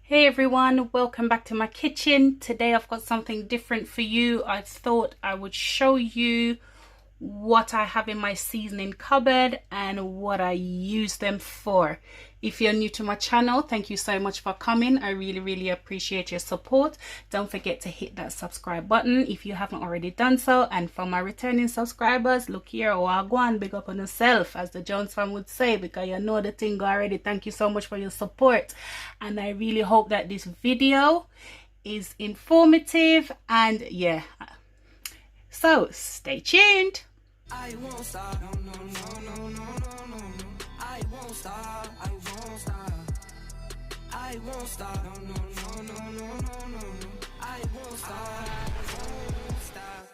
Hey everyone, welcome back to my kitchen. Today I've got something different for you. I thought I would show you what I have in my seasoning cupboard and what I use them for. If you're new to my channel, thank you so much for coming. I really appreciate your support. Don't forget to hit that subscribe button if you haven't already done so. And for my returning subscribers, look here, wagwan, big up on yourself, as the Jones fam would say, because you know the thing already. Thank you so much for your support, and I really hope that this video is informative. And yeah, so stay tuned. I won't stop, no, no, no, no, no, no, no. I won't stop, I won't stop. I won't stop, no, no, no, no, no, no, no. I won't stop, I won't stop.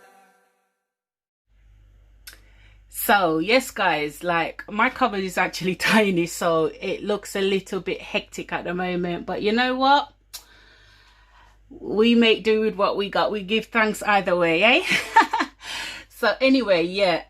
So yes guys, like my cupboard is actually tiny, so it looks a little bit hectic at the moment, but you know what? We make do with what we got. We give thanks either way, eh? So anyway, yeah,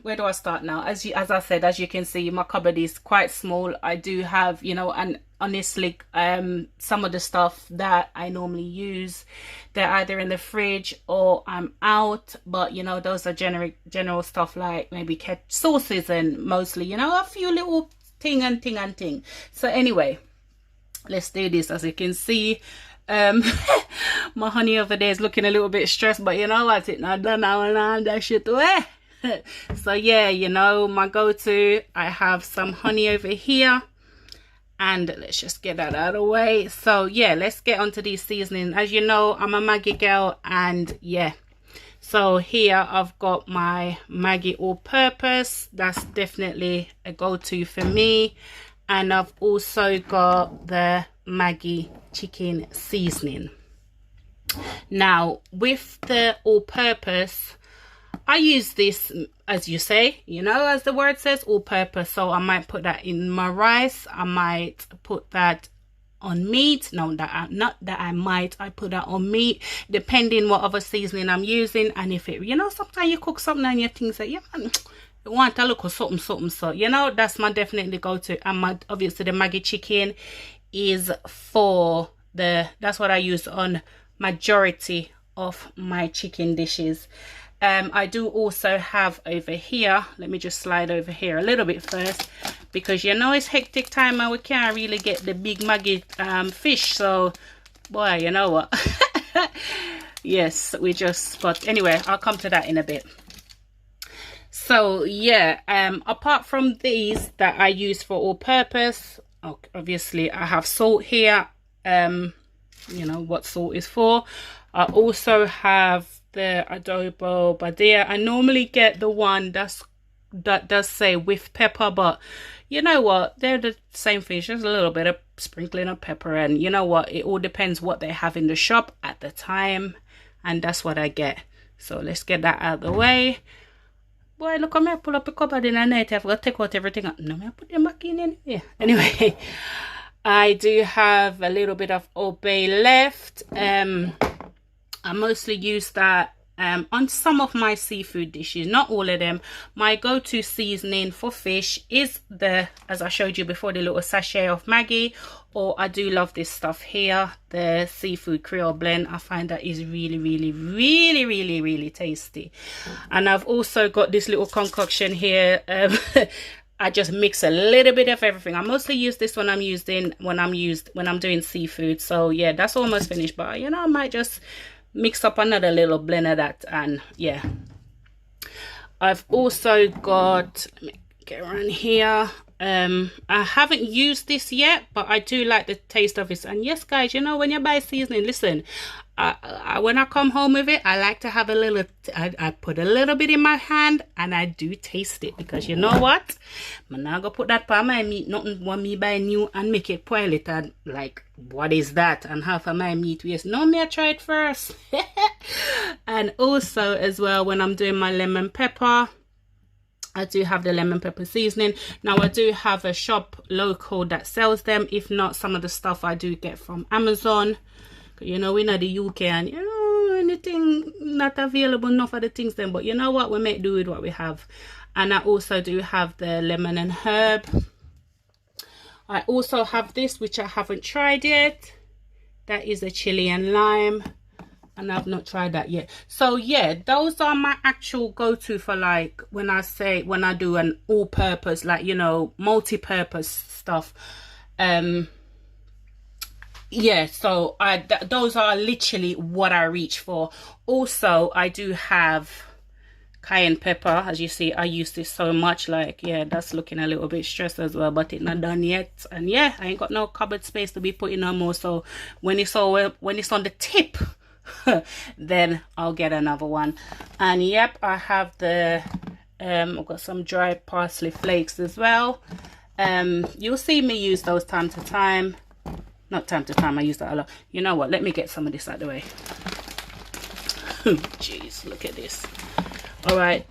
where do I start now? As I said, as you can see, my cupboard is quite small. I do have, you know, and honestly, some of the stuff that I normally use, they're either in the fridge or I'm out. But you know, those are general stuff like maybe sauces and mostly, you know, a few little thing. So anyway, let's do this. As you can see, my honey over there is looking a little bit stressed, but you know what, it not done now and that shit away. So yeah, you know, my go-to, I have some honey over here, and let's just get that out of the way. So yeah, let's get onto these seasonings. As you know, I'm a Maggi girl, and yeah, so here I've got my Maggi all-purpose. That's definitely a go-to for me. And I've also got the Maggi chicken seasoning. Now with the all-purpose, I use this, as you say, you know, as the word says, all-purpose. So I might put that in my rice, I might put that on meat. No, I put that on meat, depending what other seasoning I'm using. And if it, you know, sometimes you cook something and you think that, yeah man, you want a look or something, so you know, that's my definitely go-to. And my, obviously the Maggi chicken is for the, that's what I use on majority of my chicken dishes. I do also have over here, let me just slide over here a little bit first, because you know it's hectic time and we can't really get the big Maggi fish. So boy, you know what, yes, we just, but anyway, I'll come to that in a bit. So yeah, apart from these that I use for all purpose, obviously I have salt here, you know what salt is for. I also have the adobo badia. I normally get the one that does say with pepper, but you know what, they're the same fish, just a little bit of sprinkling of pepper. And you know what, it all depends what they have in the shop at the time, and that's what I get. So let's get that out of the way. Boy, look, I'm gonna pull up a cupboard in a night. I've got to take out everything. No, I'm gonna put them back in here. Anyway, I do have a little bit of Old Bay left. I mostly use that on some of my seafood dishes, not all of them. My go-to seasoning for fish is the, as I showed you before, the little sachet of Maggi, or I do love this stuff here, the seafood Creole blend. I find that is really tasty. And I've also got this little concoction here. I just mix a little bit of everything. I mostly use this when I'm doing seafood. So yeah, that's almost finished, but you know, I might just mix up another little blend of that. And yeah, I've also got, let me get around here, I haven't used this yet, but I do like the taste of it. And yes guys, you know, when you buy seasoning, listen, when I come home with it, I like to have a little, I put a little bit in my hand and I do taste it, because you know what, I'm not gonna put that on my meat, nothing when me buy new and make it spoil it, and like, what is that, and half of my meat waste. No, me I try it first. And also as well, when I'm doing my lemon pepper, I do have the lemon pepper seasoning. Now I do have a shop local that sells them. If not, some of the stuff I do get from Amazon. You know, we're not the UK, and you know, anything not available enough of the things then, but you know what, we make do with what we have. And I also do have the lemon and herb. I also have this, which I haven't tried yet. That is a chili and lime, and I've not tried that yet. So yeah, those are my actual go-to for like when I do an all-purpose, like, you know, multi-purpose stuff. Yeah, so those are literally what I reach for. Also, I do have cayenne pepper. As you see, I use this so much, like, yeah, that's looking a little bit stressed as well, but it's not done yet. And yeah, I ain't got no cupboard space to be putting no more, so when it's on the tip, then I'll get another one. And yep, I have the I've got some dried parsley flakes as well. You'll see me use those time to time. Not time to time, I use that a lot. You know what, let me get some of this out of the way. Jeez, look at this. All right,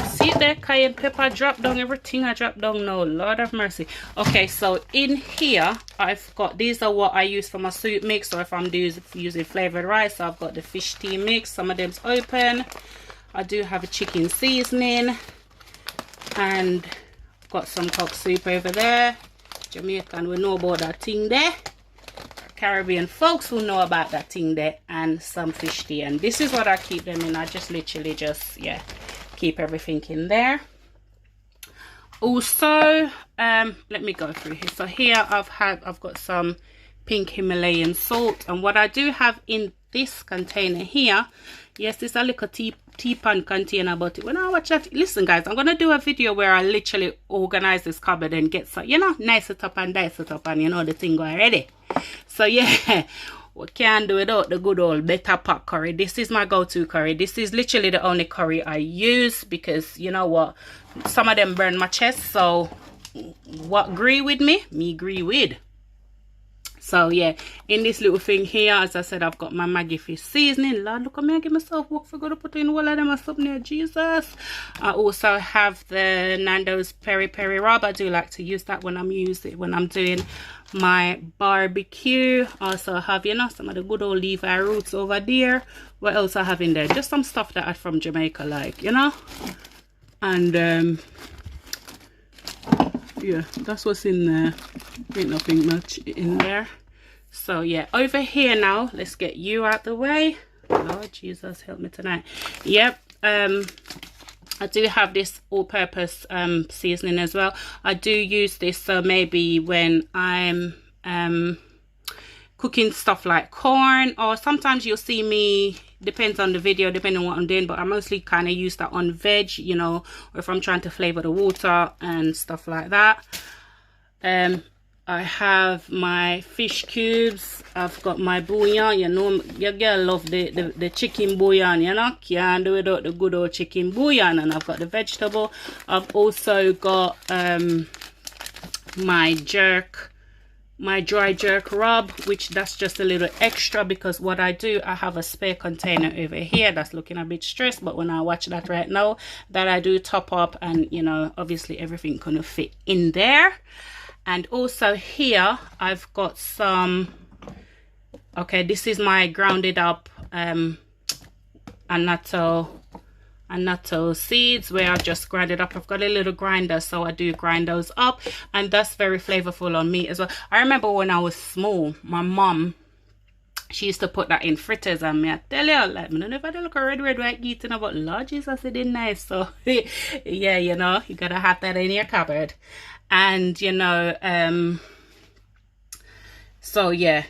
see there, cayenne pepper drop down, everything I drop down now, Lord have mercy. Okay, so in here I've got, these are what I use for my soup mix, or if I'm using flavored rice. So I've got the fish tea mix, some of them's open. I do have a chicken seasoning, and got some cock soup over there. Jamaican, we know about that thing there. Caribbean folks who know about that thing there, and some fish tea. And this is what I keep them in. I just literally just, yeah, keep everything in there. Also, let me go through here. So here I've got some pink Himalayan salt, and what I do have in this container here, yes, it's a little teapot container, but when I watch that, listen guys, I'm gonna do a video where I literally organize this cupboard and get some, you know, nice it up and dice it up, and you know the thing already. So yeah, we can't do without the good old better pot curry. This is my go-to curry. This is literally the only curry I use, because you know what, some of them burn my chest. So what agree with me agree with. So yeah, in this little thing here, as I said, I've got my Maggi fish seasoning. Lord, look at me, I give myself work for to put in all of them or something there, Jesus. I also have the Nando's peri peri rub. I do like to use that when I'm doing my barbecue. Also have, you know, some of the good old Levi roots over there. What else I have in there? Just some stuff that I'm from Jamaica, like, you know. And yeah, that's what's in there. Ain't nothing much in there. So yeah, over here now, let's get you out the way. Lord Jesus, help me tonight. Yep, I do have this all-purpose seasoning as well. I do use this, so maybe when I'm cooking stuff like corn, or sometimes you'll see me, depends on the video, depending on what I'm doing, but I mostly kind of use that on veg, you know, or if I'm trying to flavor the water and stuff like that. I have my fish cubes. I've got my bouillon. You know, your girl love the chicken bouillon, you know, can't do without the good old chicken bouillon. And I've got the vegetable. I've also got my dry jerk rub, which that's just a little extra, because what I do, I have a spare container over here that's looking a bit stressed, but when I watch that right now, that I do top up, and you know, obviously everything gonna fit in there. And also here I've got some, okay, this is my grounded up annatto seeds, where I just grind it up. I've got a little grinder, so I do grind those up, and that's very flavorful on meat as well. I remember when I was small, my mom, she used to put that in fritters, and me, I tell you, like, I don't know if I look a red white eating about, Lord Jesus, it is nice. So yeah, you know, you gotta have that in your cupboard. And you know, so yeah,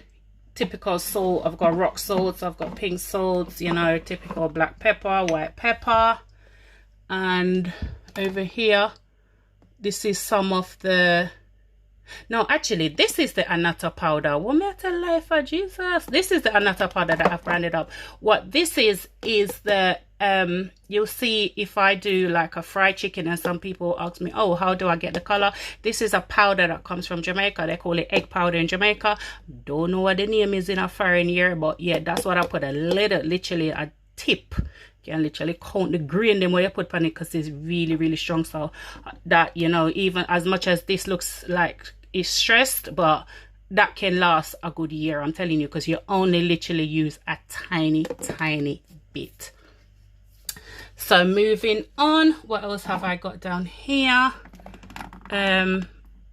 typical salt, I've got rock salts, I've got pink salts, you know, typical black pepper, white pepper. And over here, this is some of the, no, actually this is the annatto powder. What may I tell life for Jesus? This is the annatto powder that I've branded up. What this is the you'll see if I do like a fried chicken, and some people ask me, oh, how do I get the color? This is a powder that comes from Jamaica. They call it egg powder in Jamaica. Don't know what the name is in a foreign year, but yeah, that's what I put. A little, literally a tip. You can literally count the grain them where you put on it, because it's really, really strong. So that, you know, even as much as this looks like it's stressed, but that can last a good year, I'm telling you, because you only literally use a tiny bit. So moving on, what else have I got down here?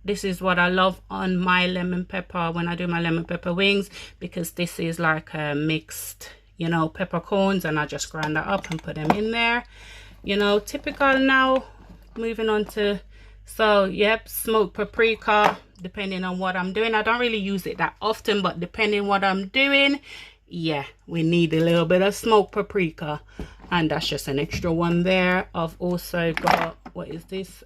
This is what I love on my lemon pepper when I do my lemon pepper wings, because this is like a mixed, you know, peppercorns, and I just grind that up and put them in there. You know, typical. Now moving on to, so yep, smoked paprika, depending on what I'm doing. I don't really use it that often, but depending what I'm doing, yeah, we need a little bit of smoked paprika, and that's just an extra one there. I've also got, what is this,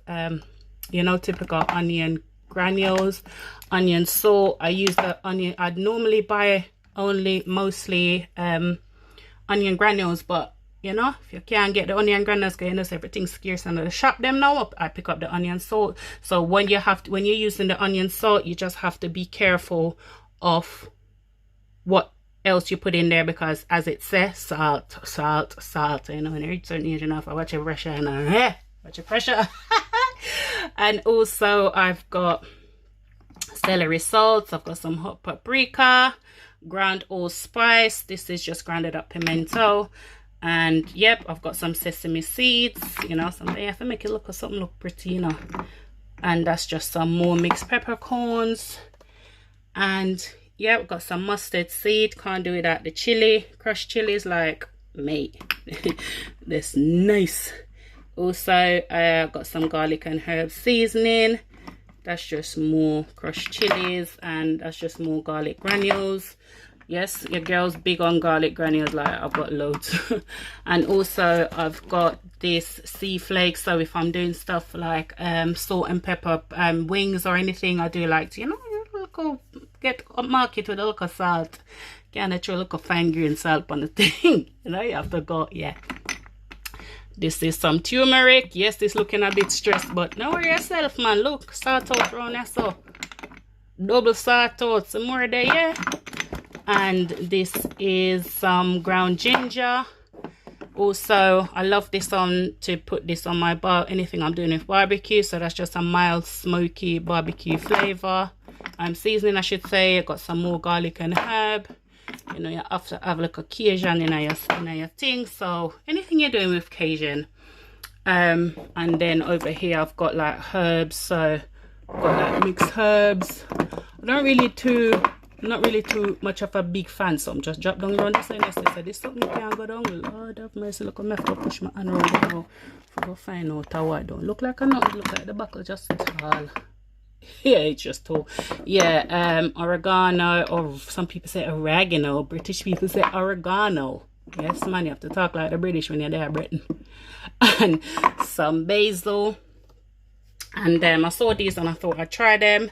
you know, typical onion granules, onion salt. I use the onion, I'd normally buy mostly onion granules, but you know, if you can't get the onion granules, because you know everything's scarce in the shop them now, I pick up the onion salt. So when you're using the onion salt, you just have to be careful of what else you put in there, because as it says, salt, you know, when you reach certain age enough, I watch your pressure and watch your pressure. And also I've got celery salt, I've got some hot paprika, ground allspice, this is just grounded up pimento, and yep, I've got some sesame seeds, you know, something you have to make it look, or something look pretty, you know, and that's just some more mixed peppercorns. And yeah, I've got some mustard seed, can't do without the chili, crushed chilies, like, mate, that's nice. Also, I've got some garlic and herb seasoning. That's just more crushed chilies, and that's just more garlic granules. Yes, your girl's big on garlic granules, like I've got loads. And also I've got this sea flakes, so if I'm doing stuff like salt and pepper wings or anything, I do like to, you know, get up market with a little salt. Can't throw a little fine grain salt on the thing. You know, you have to go, yeah. This is some turmeric. Yes, it's looking a bit stressed, but don't worry yourself, man. Look, salt out around there, so double salt out, some more there, yeah. And this is some ground ginger. Also, I love this on to put this on my anything I'm doing with barbecue, so that's just a mild smoky barbecue flavor. Seasoning, I should say. I got some more garlic and herb. You know, you have to have like a Cajun in your thing, so anything you're doing with Cajun. And then over here I've got like herbs, so I've got like mixed herbs. Not really too much of a big fan, so I'm just drop down around this and I said this something can't go down. Lord have mercy, look, I have to push my hand around now to go find out how I don't look like a nut, look like the buckle just tall. Yeah, it's just tall. Yeah, oregano, or some people say oregano. British people say oregano. Yes, man, you have to talk like the British when you're there, Britain. And some basil. And I saw these and I thought I'd try them.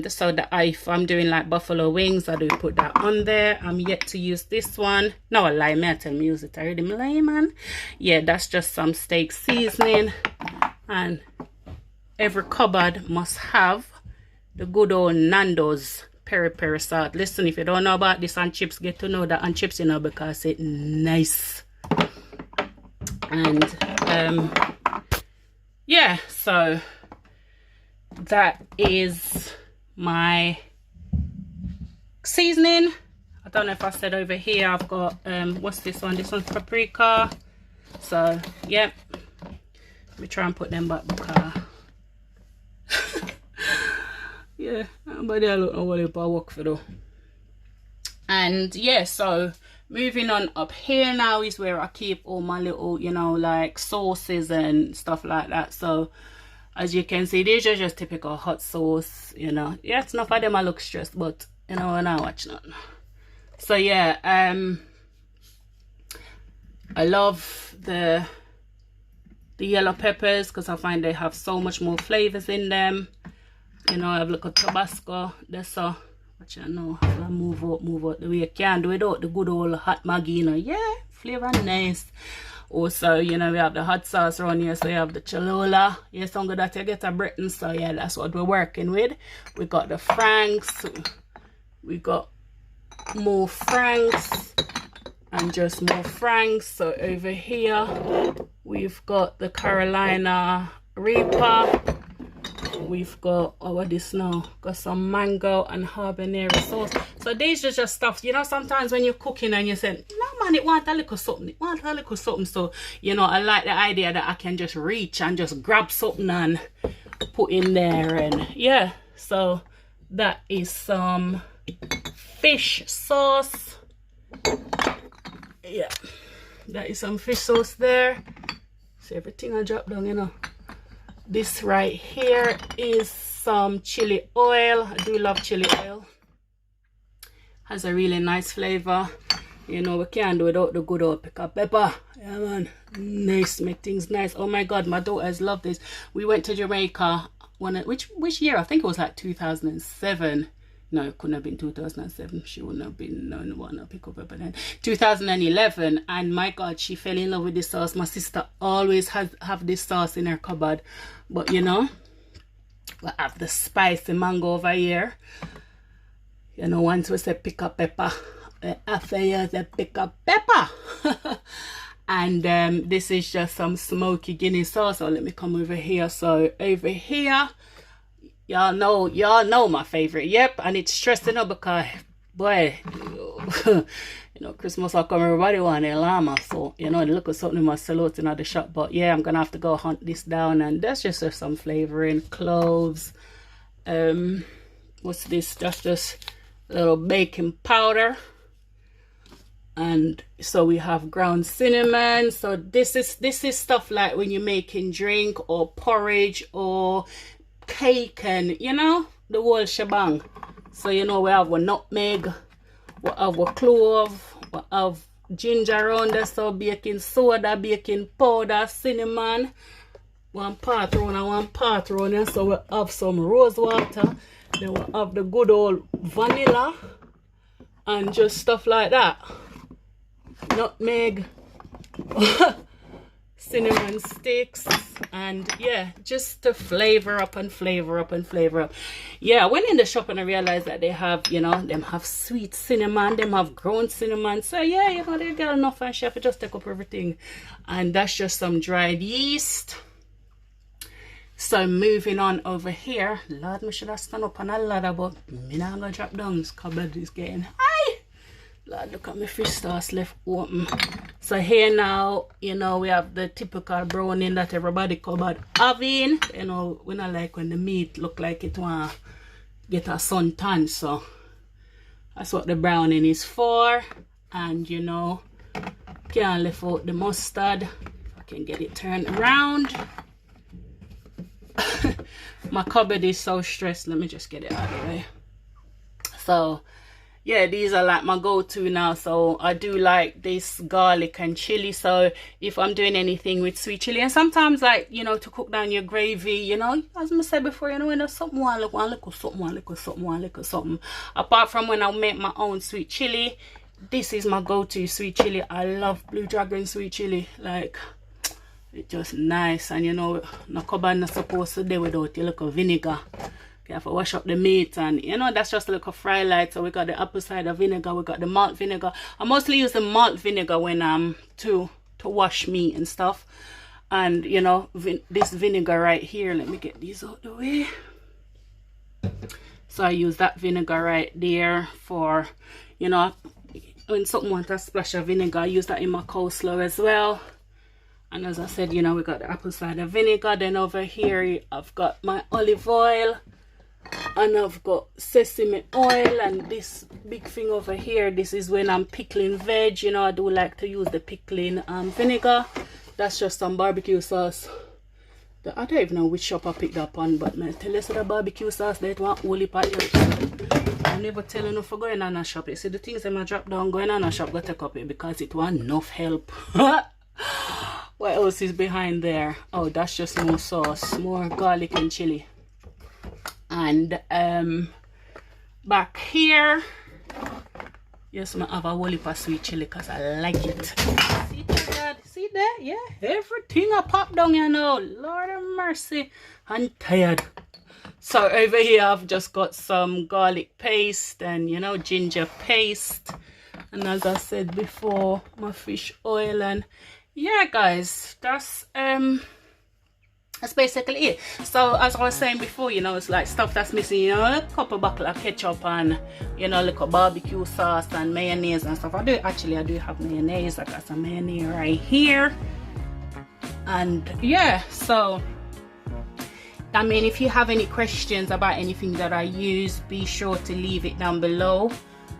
So that if I'm doing like buffalo wings, I do put that on there. I'm yet to use this one. No, I lie, man, I tell me use it already, man. Yeah, that's just some steak seasoning. And every cupboard must have the good old Nando's peri salt. Listen, if you don't know about this on chips, get to know that on chips, you know, because it's nice. And yeah, so that is my seasoning. I don't know if I said over here I've got what's this one? This one's paprika. So yep, let me try and put them back because yeah, nobody I don't know what it work for though. And yeah, so moving on up here now is where I keep all my little, you know, like sauces and stuff like that. So as you can see, these are just typical hot sauce, you know. Yeah, it's enough of them I look stressed, but you know, when I watch none. So yeah, I love the yellow peppers because I find they have so much more flavors in them. You know, I have a little Tabasco. That's so what you know. I move out the way you can do without the good old hot Maggi, you know. Yeah, flavor nice. Also, you know, we have the hot sauce around here, so we have the Cholula. Yeah, some good that you get a Britain, so yeah, that's what we're working with. We got the Franks, we got more Franks, and just more Franks. So over here, we've got the Carolina Reaper. We've got, oh, what this now? Got some mango and habanero sauce. So these are just stuff, you know, sometimes when you're cooking and you say, no man, it want a little something, it want a little something. So, you know, I like the idea that I can just reach and just grab something and put in there. And yeah, so that is some fish sauce. Yeah, that is some fish sauce there. So everything I drop down, you know. This right here is some chili oil. I do love chili oil. Has a really nice flavor. You know, we can't do without the good old pepper. Yeah, man. Nice, make things nice. Oh my God, my daughters love this. We went to Jamaica. Which year? I think it was like 2007. No, it couldn't have been 2007. She wouldn't have been no pick up pepper then. 2011, and my God, she fell in love with this sauce. My sister always have this sauce in her cupboard, but you know, we have the spicy mango over here. You know, once we say pick up pepper, after you say pick up pepper. And this is just some smoky Guinness sauce. So let me come over here. So over here, y'all know my favorite. Yep, and it's stressing up because boy, you know, Christmas will come, everybody want a llama. So you know, look at something must sell out in the shop. But yeah, I'm gonna have to go hunt this down, and that's just some flavoring. Cloves, what's this? That's just a little baking powder. And so we have ground cinnamon. So this is stuff like when you're making drink or porridge or cake, and you know, the whole shebang. So you know, we have a nutmeg, we have a clove, we have ginger around there, so baking soda, baking powder, cinnamon, one part around and one part around there. So we have some rose water, then we have the good old vanilla and just stuff like that. Nutmeg, cinnamon sticks, and yeah, just to flavor up and flavor up and flavor up. Yeah, I went in the shop and I realized that they have, you know, them have sweet cinnamon, them have ground cinnamon. So yeah, you know, they got enough, and chef just take up everything. And that's just some dried yeast. So moving on over here, Lord, me should have stand up on a ladder, but me not gonna drop down. This cupboard is getting high. Lord, look at my fish sauce left open. So here now, you know, we have the typical browning that everybody cupboard having. You know, we not like when the meat look like it want to get a suntan. So that's what the browning is for. And you know, can't leave out the mustard. If I can get it turned around. My cupboard is so stressed. Let me just get it out of the way. So yeah, these are like my go-to now. So I do like this garlic and chili. So if I'm doing anything with sweet chili, and sometimes, like, you know, to cook down your gravy, you know, as I said before, you know, when there's something one look something. Apart from when I make my own sweet chili, this is my go-to sweet chili. I love Blue Dragon sweet chili. Like, it's just nice. And you know, no cupboard not supposed to do without a little vinegar. You have to wash up the meat, and you know, that's just a little fry light. So we got the apple cider vinegar, we got the malt vinegar. I mostly use the malt vinegar when to wash meat and stuff. And you know, this vinegar right here, let me get these out the way. So I use that vinegar right there for, you know, when something wants a splash of vinegar, I use that in my coleslaw as well. And as I said, you know, we got the apple cider vinegar. Then over here I've got my olive oil, and I've got sesame oil, and this big thing over here, this is when I'm pickling veg. You know, I do like to use the pickling vinegar. That's just some barbecue sauce. I don't even know which shop I picked up on, but man, tell us the barbecue sauce that want holy pot. I never tell enough for going on a shop. You see, the things that I drop down going on a shop, go take up it because it want enough help. What else is behind there? Oh, that's just more sauce, more garlic and chili. And back here, yes, I have a whole heap of sweet chili because I like it. See that? See that? Yeah, everything I pop down, you know. Lord of mercy, I'm tired. So over here I've just got some garlic paste and, you know, ginger paste, and as I said before, my fish oil. And yeah, guys, that's basically it. So as I was saying before, you know, it's like stuff that's missing, you know, a couple bottle of ketchup and, you know, like a barbecue sauce and mayonnaise and stuff. I do have mayonnaise. I got some mayonnaise right here. And yeah, so I mean, if you have any questions about anything that I use, be sure to leave it down below.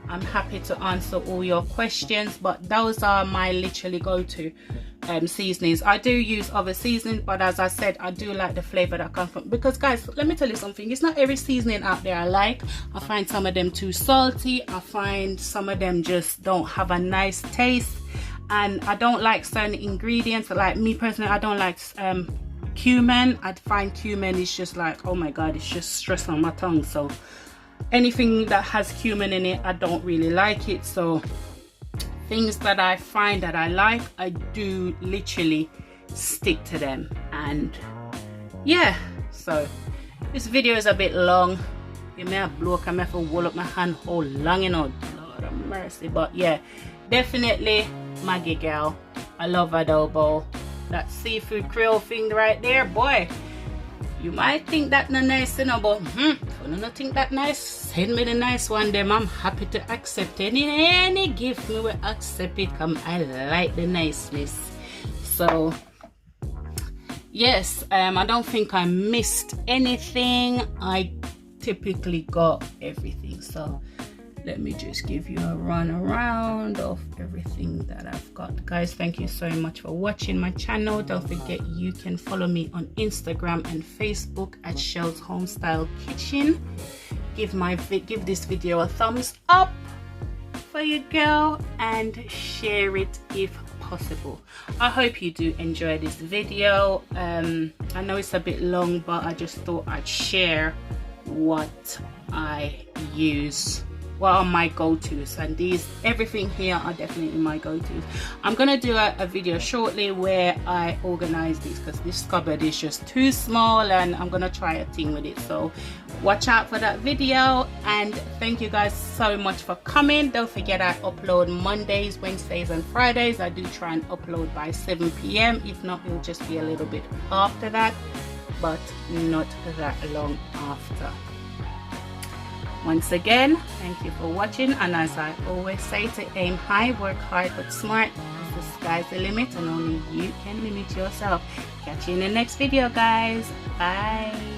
I'm happy to answer all your questions, but those are my literally go-to seasonings. I do use other seasonings, but as I said, I do like the flavor that comes from, because guys, let me tell you something, it's not every seasoning out there I like. I find some of them too salty. I find some of them just don't have a nice taste, and I don't like certain ingredients. Like me personally, I don't like cumin. I find cumin is just like, oh my god, it's just stress on my tongue. So anything that has cumin in it, I don't really like it. So things that I find that I like, I do literally stick to them. And yeah, so this video is a bit long. You may have blow, I may have to hold up my hand all long, you know, Lord have mercy. But yeah, definitely Maggie girl. I love adobo. That seafood Creole thing right there, boy. You might think that not nice, you know, but if you don't think that nice, send me the nice one. Them I'm happy to accept any gift. Me will accept it. Come, I like the niceness. So yes, I don't think I missed anything. I typically got everything. So let me just give you a run around of everything that I've got. Guys, thank you so much for watching my channel. Don't forget you can follow me on Instagram and Facebook at Shellz Homestyle Kitchen. Give this video a thumbs up for your girl and share it if possible. I hope you do enjoy this video. I know it's a bit long, but I just thought I'd share what I use, what are my go-to's, and these, everything here are definitely my go-to's. I'm gonna do a video shortly where I organize these, because this cupboard is just too small, and I'm gonna try a thing with it. So watch out for that video, and thank you guys so much for coming. Don't forget I upload Mondays, Wednesdays and Fridays. I do try and upload by 7 p.m. if not, it'll just be a little bit after that, but not that long after. Once again, thank you for watching, and as I always say, to aim high, work hard but smart, because the sky's the limit and only you can limit yourself. Catch you in the next video, guys. Bye.